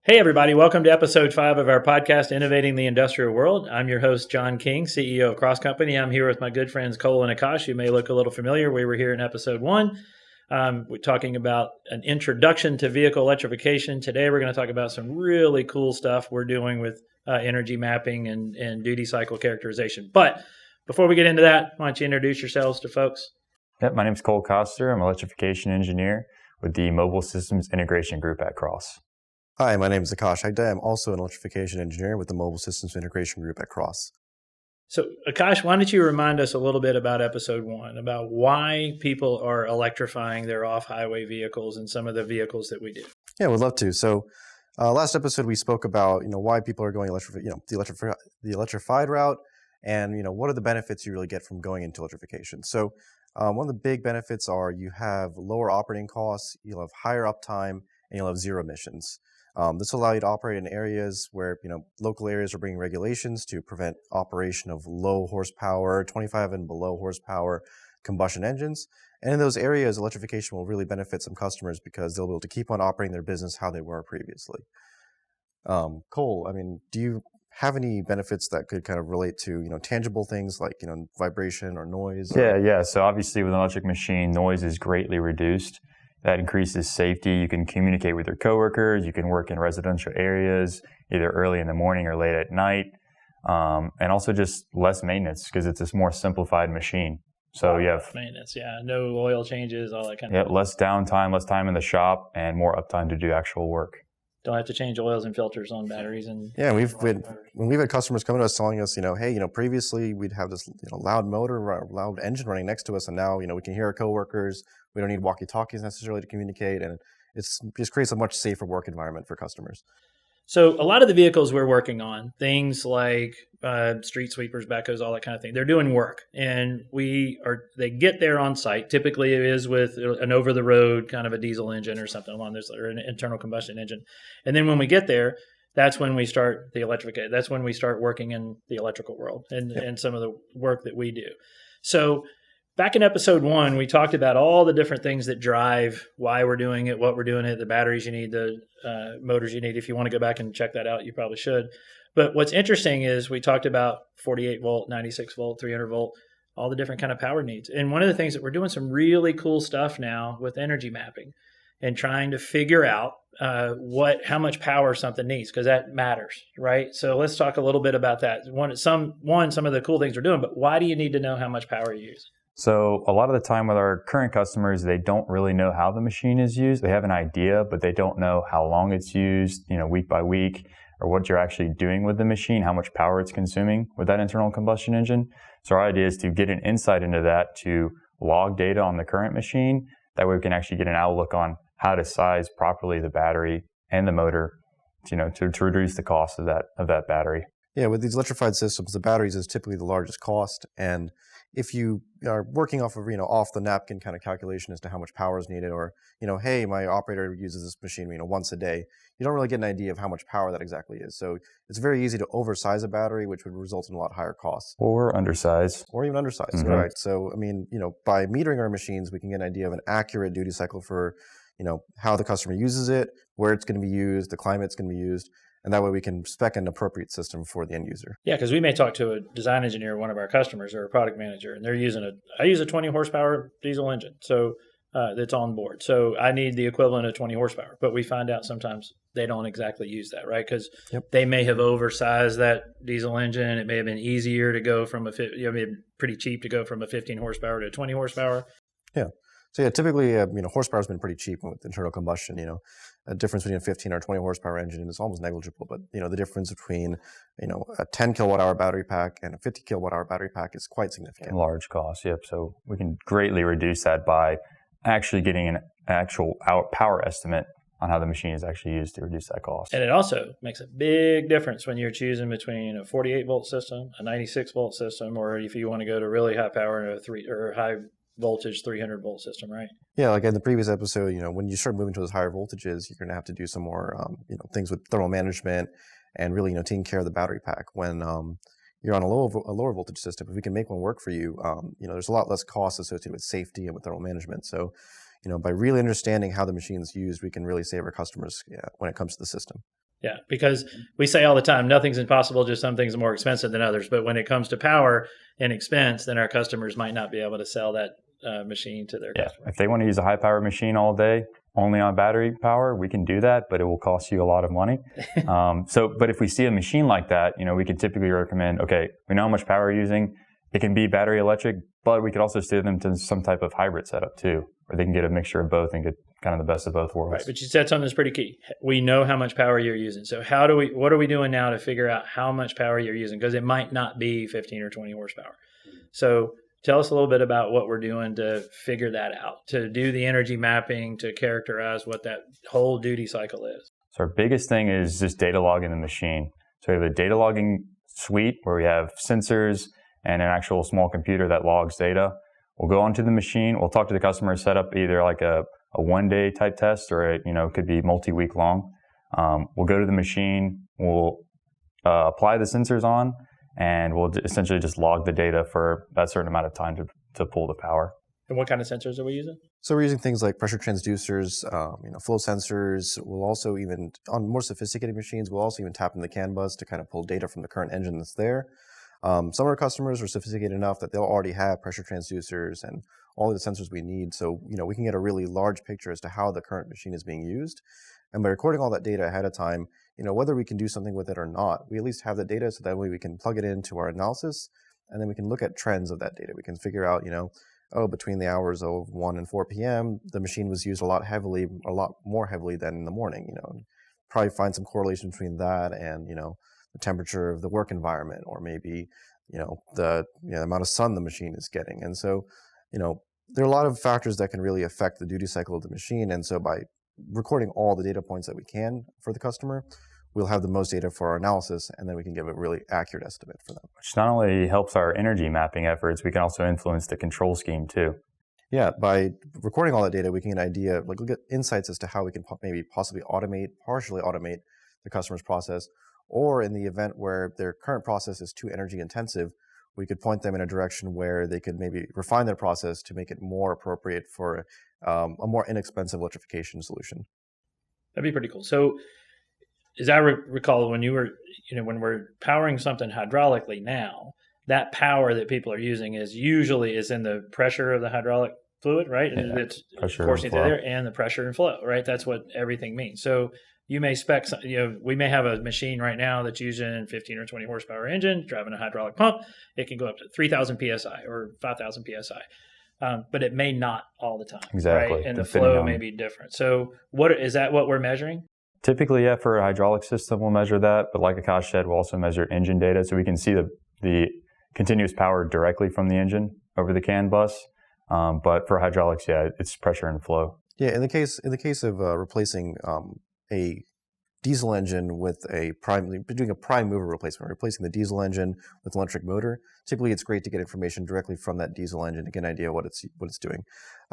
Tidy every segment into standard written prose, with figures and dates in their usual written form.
Hey, everybody. Welcome to episode 5 of our podcast, Innovating the Industrial World. I'm your host, John King, CEO of Cross Company. I'm here with my good friends, Cole and Akash. You may look a little familiar. We were here in episode 1. We're talking about an introduction to vehicle electrification. Today, we're going to talk about some really cool stuff we're doing with energy mapping and duty cycle characterization. But before we get into that, why don't you introduce yourselves to folks? Yep, my name is Cole Coster. I'm an electrification engineer with the Mobile Systems Integration Group at Cross. Hi, my name is Akash. I'm also an electrification engineer with the Mobile Systems Integration Group at Cross. So, Akash, why don't you remind us a little bit about episode 1, about why people are electrifying their off-highway vehicles and some of the vehicles that we do? Yeah, we'd love to. So, last episode we spoke about why people are going the electrified route, and what are the benefits you really get from going into electrification. So, one of the big benefits are you have lower operating costs, you'll have higher uptime, and you'll have zero emissions. This will allow you to operate in areas where, local areas are bringing regulations to prevent operation of low horsepower, 25 and below horsepower combustion engines. And in those areas, electrification will really benefit some customers because they'll be able to keep on operating their business how they were previously. Cole, do you have any benefits that could kind of relate to, tangible things like, vibration or noise? Yeah. So obviously with an electric machine, noise is greatly reduced. That increases safety. You can communicate with your coworkers. You can work in residential areas, either early in the morning or late at night. And also just less maintenance because it's a more simplified machine. So you have maintenance, no oil changes, all that kind of stuff. Less downtime, less time in the shop, and more uptime to do actual work. Don't have to change oils and filters on batteries. And when we've had customers coming to us telling us, hey, previously we'd have this loud motor, loud engine running next to us, and now we can hear our coworkers. We don't need walkie-talkies necessarily to communicate, and it just creates a much safer work environment for customers. So a lot of the vehicles we're working on, things like street sweepers, backhoes, all that kind of thing, they're doing work, and they get there on site. Typically, it is with an over-the-road kind of a diesel engine or something along this, or an internal combustion engine. And then when we get there, that's when we start the electrification. That's when we start working in the electrical world and some of the work that we do. So back in episode 1, we talked about all the different things that drive why we're doing it, what we're doing it, the batteries you need, the motors you need. If you want to go back and check that out, you probably should. But what's interesting is we talked about 48 volt, 96 volt, 300 volt, all the different kind of power needs. And one of the things that we're doing some really cool stuff now with energy mapping and trying to figure out how much power something needs, because that matters, right? So let's talk a little bit about that. Some of the cool things we're doing, but why do you need to know how much power you use? So a lot of the time with our current customers, they don't really know how the machine is used. They have an idea, but they don't know how long it's used, week by week, or what you're actually doing with the machine, how much power it's consuming with that internal combustion engine. So our idea is to get an insight into that, to log data on the current machine. That way we can actually get an outlook on how to size properly the battery and the motor, to reduce the cost of that battery. Yeah, with these electrified systems, the batteries is typically the largest cost, and if you are working off of off the napkin kind of calculation as to how much power is needed, or hey, my operator uses this machine once a day, you don't really get an idea of how much power that exactly is. So it's very easy to oversize a battery, which would result in a lot higher costs, or undersize, or even undersize. Mm-hmm. Right. So by metering our machines, we can get an idea of an accurate duty cycle for how the customer uses it, where it's going to be used, the climate it's going to be used. And that way we can spec an appropriate system for the end user. Yeah, because we may talk to a design engineer, one of our customers, or a product manager, and they're I use a 20 horsepower diesel engine, so that's on board. So I need the equivalent of 20 horsepower. But we find out sometimes they don't exactly use that, right? Because they may have oversized that diesel engine. It may have been easier to go from pretty cheap to go from a 15 horsepower to a 20 horsepower. Yeah. So typically, horsepower has been pretty cheap with internal combustion. A difference between a 15 or 20 horsepower engine is almost negligible. But the difference between a 10 kilowatt hour battery pack and a 50 kilowatt hour battery pack is quite significant. Large cost, yep. So we can greatly reduce that by actually getting an actual power estimate on how the machine is actually used to reduce that cost. And it also makes a big difference when you're choosing between a 48 volt system, a 96 volt system, or if you want to go to really high power and a high voltage 300 volt system, right? Yeah, like in the previous episode, when you start moving to those higher voltages, you're going to have to do some more, things with thermal management and really, taking care of the battery pack. When you're on a lower voltage system, if we can make one work for you, there's a lot less cost associated with safety and with thermal management. So, by really understanding how the machine is used, we can really save our customers when it comes to the system. Yeah, because we say all the time, nothing's impossible, just some things are more expensive than others. But when it comes to power and expense, then our customers might not be able to sell that machine to their customers. If they want to use a high-power machine all day, only on battery power, we can do that, but it will cost you a lot of money. But if we see a machine like that, we can typically recommend, okay, we know how much power you're using. It can be battery electric, but we could also steer them to some type of hybrid setup too, where they can get a mixture of both and get kind of the best of both worlds. Right, but you said something that's pretty key. We know how much power you're using. So what are we doing now to figure out how much power you're using? Because it might not be 15 or 20 horsepower. So tell us a little bit about what we're doing to figure that out, to do the energy mapping, to characterize what that whole duty cycle is. So our biggest thing is just data logging the machine. So we have a data logging suite where we have sensors and an actual small computer that logs data. We'll go onto the machine. We'll talk to the customer, set up either like a one-day type test, or it could be multi-week long. We'll go to the machine. We'll apply the sensors on, and we'll essentially just log the data for that certain amount of time to pull the power. And what kind of sensors are we using? So we're using things like pressure transducers, flow sensors. We'll also even, on more sophisticated machines, we'll also even tap into the CAN bus to kind of pull data from the current engine that's there. Some of our customers are sophisticated enough that they'll already have pressure transducers and all of the sensors we need. So, we can get a really large picture as to how the current machine is being used. And by recording all that data ahead of time, whether we can do something with it or not, we at least have the data so that way we can plug it into our analysis, and then we can look at trends of that data. We can figure out, between the hours of 1 and 4 p.m., the machine was used a lot more heavily than in the morning, probably find some correlation between that and, the temperature of the work environment, or maybe, the amount of sun the machine is getting. And so, there are a lot of factors that can really affect the duty cycle of the machine. And so by recording all the data points that we can for the customer, we'll have the most data for our analysis, and then we can give a really accurate estimate for them. Which not only helps our energy mapping efforts, we can also influence the control scheme too. Yeah, by recording all that data, we can get an idea, we'll get insights as to how we can maybe possibly partially automate the customer's process, or in the event where their current process is too energy intensive, we could point them in a direction where they could maybe refine their process to make it more appropriate for a more inexpensive electrification solution. That'd be pretty cool. So, as I recall, when when we're powering something hydraulically now, that power that people are using is usually in the pressure of the hydraulic fluid, right? Yeah, and it's pressure coursing and through flow. there, and the pressure and flow, right? That's what everything means. So you may spec, we may have a machine right now that's using 15 or 20 horsepower engine, driving a hydraulic pump. It can go up to 3,000 PSI or 5,000 PSI. But it may not all the time. Exactly. Right? And the flow may be different. So is that what we're measuring? Typically, yeah, for a hydraulic system, we'll measure that. But like Akash said, we'll also measure engine data, so we can see the continuous power directly from the engine over the CAN bus. But for hydraulics, yeah, it's pressure and flow. Yeah, in the case of replacing a diesel engine with doing a prime mover replacement, replacing the diesel engine with an electric motor, typically it's great to get information directly from that diesel engine to get an idea what it's doing.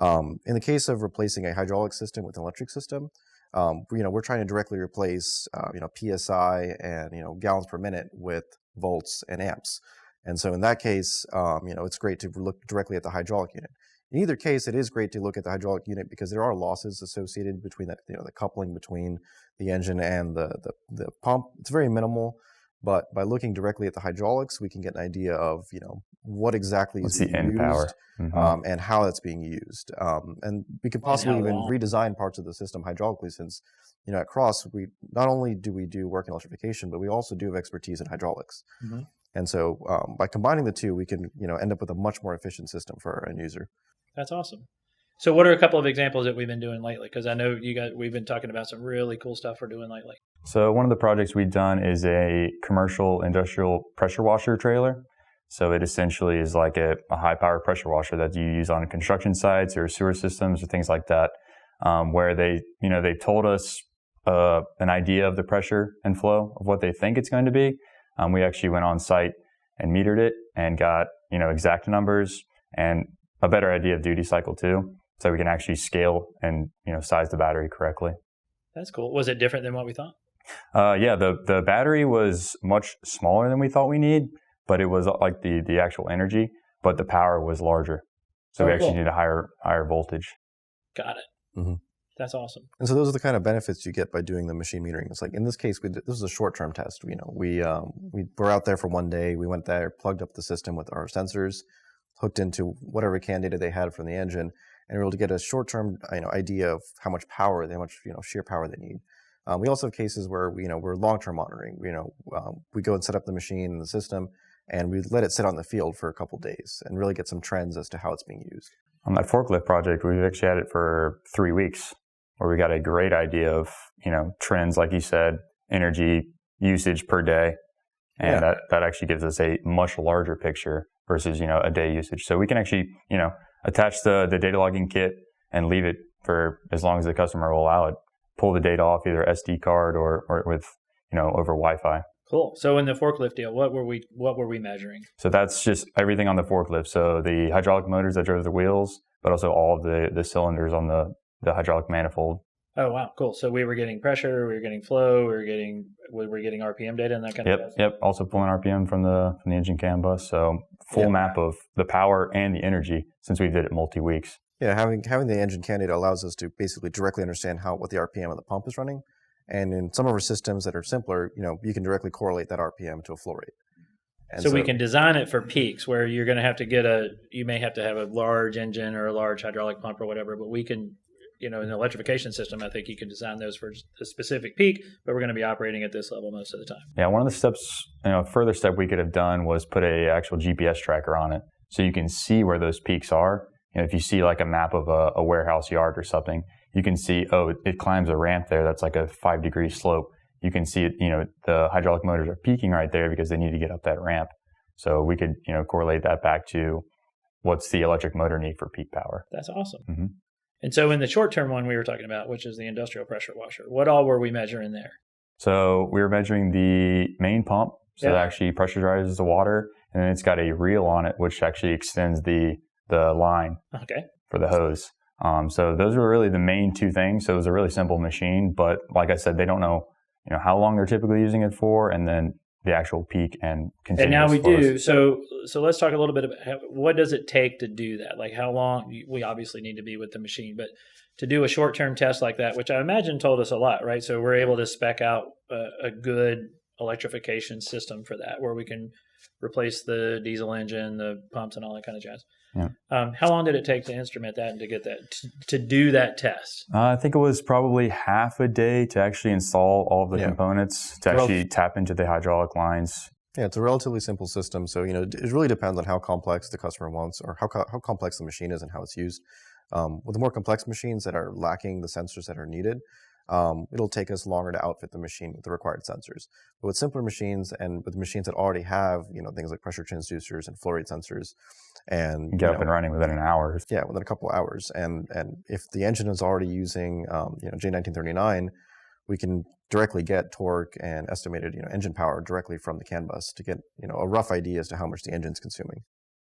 In the case of replacing a hydraulic system with an electric system, we're trying to directly replace PSI and gallons per minute with volts and amps. And so in that case, it's great to look directly at the hydraulic unit. In either case, it is great to look at the hydraulic unit because there are losses associated between that, the coupling between the engine and the pump. It's very minimal, but by looking directly at the hydraulics, we can get an idea of, what exactly is being end used, power, and how that's being used. And we could possibly even redesign parts of the system hydraulically, since, at Cross, we not only do we do work in electrification, but we also do have expertise in hydraulics. Mm-hmm. And so by combining the two, we can, end up with a much more efficient system for our end user. That's awesome. So what are a couple of examples that we've been doing lately? Because I know we've been talking about some really cool stuff we're doing lately. So one of the projects we've done is a commercial industrial pressure washer trailer. So it essentially is like a high power pressure washer that you use on construction sites or sewer systems or things like that, where they told us an idea of the pressure and flow of what they think it's going to be. We actually went on site and metered it and got, exact numbers and a better idea of duty cycle too. So we can actually scale and, size the battery correctly. That's cool. Was it different than what we thought? Yeah, the battery was much smaller than we thought we need, but it was like the actual energy, but the power was larger. So we actually need a higher voltage. Got it. Mm-hmm. That's awesome. And so those are the kind of benefits you get by doing the machine metering. It's like in this case, this was a short-term test. We were out there for one day. We went there, plugged up the system with our sensors, hooked into whatever CAN data they had from the engine, and we were able to get a short-term idea of how much power, how much sheer power they need. We also have cases where we're long-term monitoring. We go and set up the machine and the system, and we let it sit on the field for a couple days and really get some trends as to how it's being used. On that forklift project, we've actually had it for 3 weeks, where we got a great idea of, trends, like you said, energy usage per day. And that actually gives us a much larger picture versus, a day usage. So we can actually, attach the data logging kit and leave it for as long as the customer will allow it. Pull the data off either SD card or with, over Wi-Fi. Cool. So in the forklift deal, what were we measuring? So that's just everything on the forklift. So the hydraulic motors that drove the wheels, but also all of the cylinders on the hydraulic manifold. Oh, wow. Cool. So we were getting pressure, we were getting flow, we were getting RPM data and that kind of stuff? Yep. Also pulling RPM from the engine CAN bus. So full map of the power and the energy since we did it multi-weeks. Yeah, having the engine CAN data allows us to basically directly understand what the RPM of the pump is running. And in some of our systems that are simpler, you can directly correlate that RPM to a flow rate. And so we can design it for peaks where you're going to have to you may have to have a large engine or a large hydraulic pump or whatever, but we can, in an electrification system, I think you can design those for a specific peak, but we're going to be operating at this level most of the time. Yeah, one of the steps, further step we could have done was put a actual GPS tracker on it so you can see where those peaks are. If you see like a map of a warehouse yard or something, you can see, it climbs a ramp there that's like a 5-degree slope. You can see it, the hydraulic motors are peaking right there because they need to get up that ramp. So we could, correlate that back to what's the electric motor need for peak power. That's awesome. Mm-hmm. And so in the short-term one we were talking about, which is the industrial pressure washer, what all were we measuring there? So we were measuring the main pump. So that actually pressurizes the water. And then it's got a reel on it, which actually extends the line for the hose. So those were really the main two things. So it was a really simple machine, but like I said, they don't know, how long they're typically using it for, and then the actual peak and continuous. And now we flows. do. So let's talk a little bit about what does it take to do that? Like how long? We obviously need to be with the machine, but to do a short-term test like that, which I imagine told us a lot, right? So we're able to spec out a good electrification system for that, where we can replace the diesel engine, the pumps, and all that kind of jazz. Yeah. How long did it take to instrument that and to get that to do that test? I think it was probably half a day to actually install all of the components to actually tap into the hydraulic lines. Yeah, it's a relatively simple system. So, it really depends on how complex the customer wants or how complex the machine is and how it's used. With the more complex machines that are lacking the sensors that are needed, it'll take us longer to outfit the machine with the required sensors. But with simpler machines and with machines that already have, things like pressure transducers and flow rate sensors, and get up and running within an hour. Yeah, within a couple of hours. And if the engine is already using, J1939, we can directly get torque and estimated, engine power directly from the CAN bus to get, a rough idea as to how much the engine's consuming.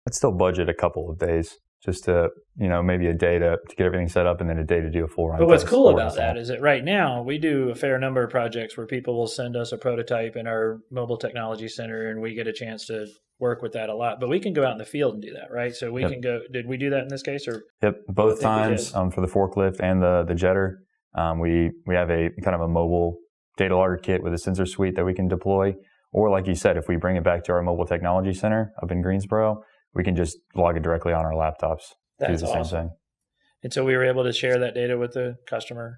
I'd still budget a couple of days. Just to, maybe a day to get everything set up and then a day to do a full run. But what's cool about that is that right now we do a fair number of projects where people will send us a prototype in our mobile technology center and we get a chance to work with that a lot. But we can go out in the field and do that, right? So we can go, did we do that in this case? Or Yep, both times for the forklift and the jetter. We have a kind of a mobile data logger kit with a sensor suite that we can deploy. Or like you said, if we bring it back to our mobile technology center up in Greensboro, we can just log it directly on our laptops. That's do the awesome. same thing. And so we were able to share that data with the customer.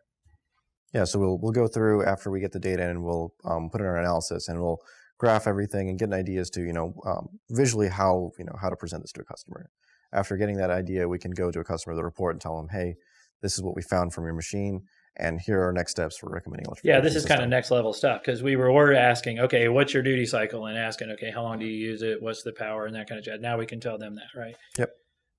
Yeah, so we'll go through after we get the data and we'll put in our analysis and we'll graph everything and get an idea as to visually how to present this to a customer. After getting that idea, we can go to a customer with a report and tell them, hey, this is what we found from your machine. And here are our next steps for recommending electrification. Yeah, this is kind of next level stuff because we're asking, okay, what's your duty cycle? And asking, okay, how long do you use it? What's the power and that kind of jazz. Now we can tell them that, right? Yep.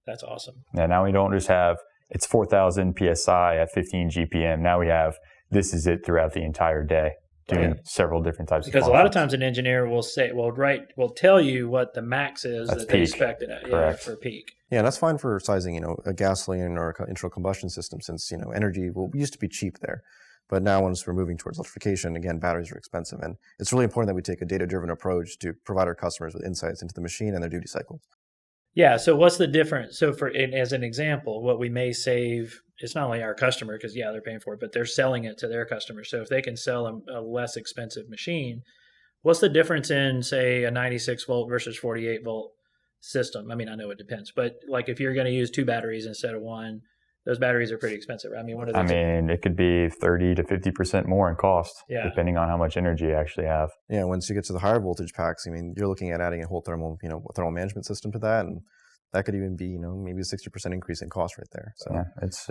That's awesome. Yeah, now we don't just have, it's 4,000 PSI at 15 GPM. Now we have, this is it throughout the entire day, doing several different types of functions. Because a lot of times an engineer will say, we'll tell you what the max is that they expect it at for peak. Yeah, that's fine for sizing, a gasoline or internal combustion system since, energy used to be cheap there. But now once we're moving towards electrification, again, batteries are expensive. And it's really important that we take a data-driven approach to provide our customers with insights into the machine and their duty cycles. Yeah, so what's the difference? So as an example, what we may save it's not only our customer, because they're paying for it, but they're selling it to their customers. So if they can sell a less expensive machine, what's the difference in, say, a 96 volt versus 48 volt system? I mean, I know it depends, but like if you're going to use 2 batteries instead of 1, those batteries are pretty expensive. I mean, what are they? I mean, it could be 30 to 50% more in cost, depending on how much energy you actually have. Yeah, once you get to the higher voltage packs, I mean, you're looking at adding a whole thermal management system to that, and that could even be, maybe a 60% increase in cost right there. So yeah, it's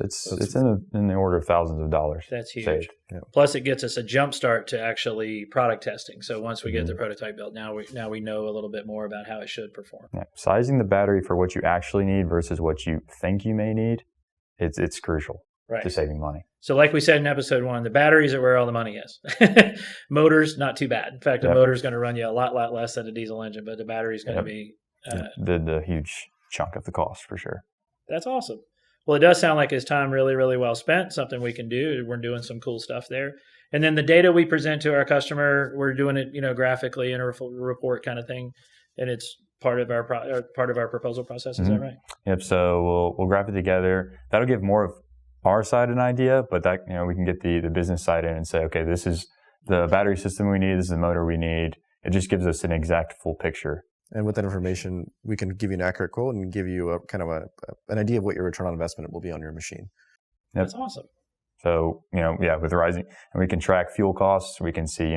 in the order of thousands of dollars. That's huge. Saved. Yeah. Plus, it gets us a jump start to actually product testing. So once we get the prototype built, now we know a little bit more about how it should perform. Yeah. Sizing the battery for what you actually need versus what you think you may need, it's crucial to saving money. So like we said in episode 1, the batteries are where all the money is. Motors, not too bad. In fact, a motor is going to run you a lot less than a diesel engine, but the battery is going to be the huge chunk of the cost for sure. That's awesome. Well, it does sound like it's time really, really well spent, something we can do. We're doing some cool stuff there. And then the data we present to our customer, we're doing it, graphically in a report kind of thing. And it's part of our proposal process. Is that right? Yep. So we'll graph it together. That'll give more of our side an idea, but that, we can get the business side in and say, okay, this is the battery system we need. This is the motor we need. It just gives us an exact full picture. And with that information, we can give you an accurate quote and give you a kind of an idea of what your return on investment will be on your machine. Yep. That's awesome. So, with rising, and we can track fuel costs. We can see,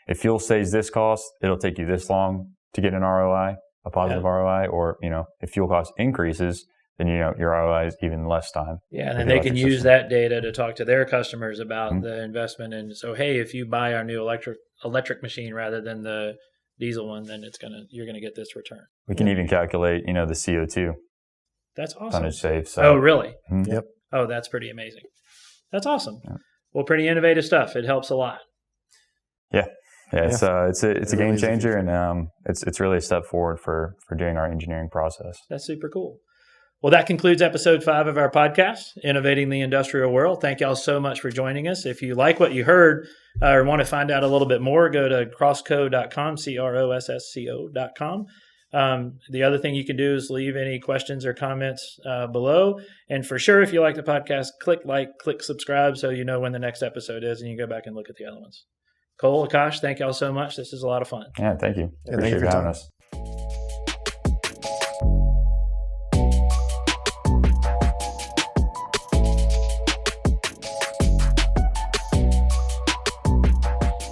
if fuel stays this cost, it'll take you this long to get an ROI, a positive ROI, or, if fuel cost increases, then, your ROI is even less time. Yeah, and then they can use that data to talk to their customers about the investment. And so, hey, if you buy our new electric machine rather than the diesel one, then you're gonna get this return. We can even calculate, the CO2. That's awesome. Tonnage saved. So. Oh, really? Mm-hmm. Yep. Oh, that's pretty amazing. That's awesome. Yeah. Well, pretty innovative stuff. It helps a lot. Yeah. It's a game changer, and it's really a step forward for doing our engineering process. That's super cool. Well, that concludes episode 5 of our podcast, Innovating the Industrial World. Thank y'all so much for joining us. If you like what you heard or want to find out a little bit more, go to crossco.com, CROSSCO.com. The other thing you can do is leave any questions or comments below. And for sure, if you like the podcast, click subscribe so you know when the next episode is, and you can go back and look at the other ones. Cole, Akash, thank y'all so much. This is a lot of fun. Yeah, thank you. Yeah, Appreciate you having us.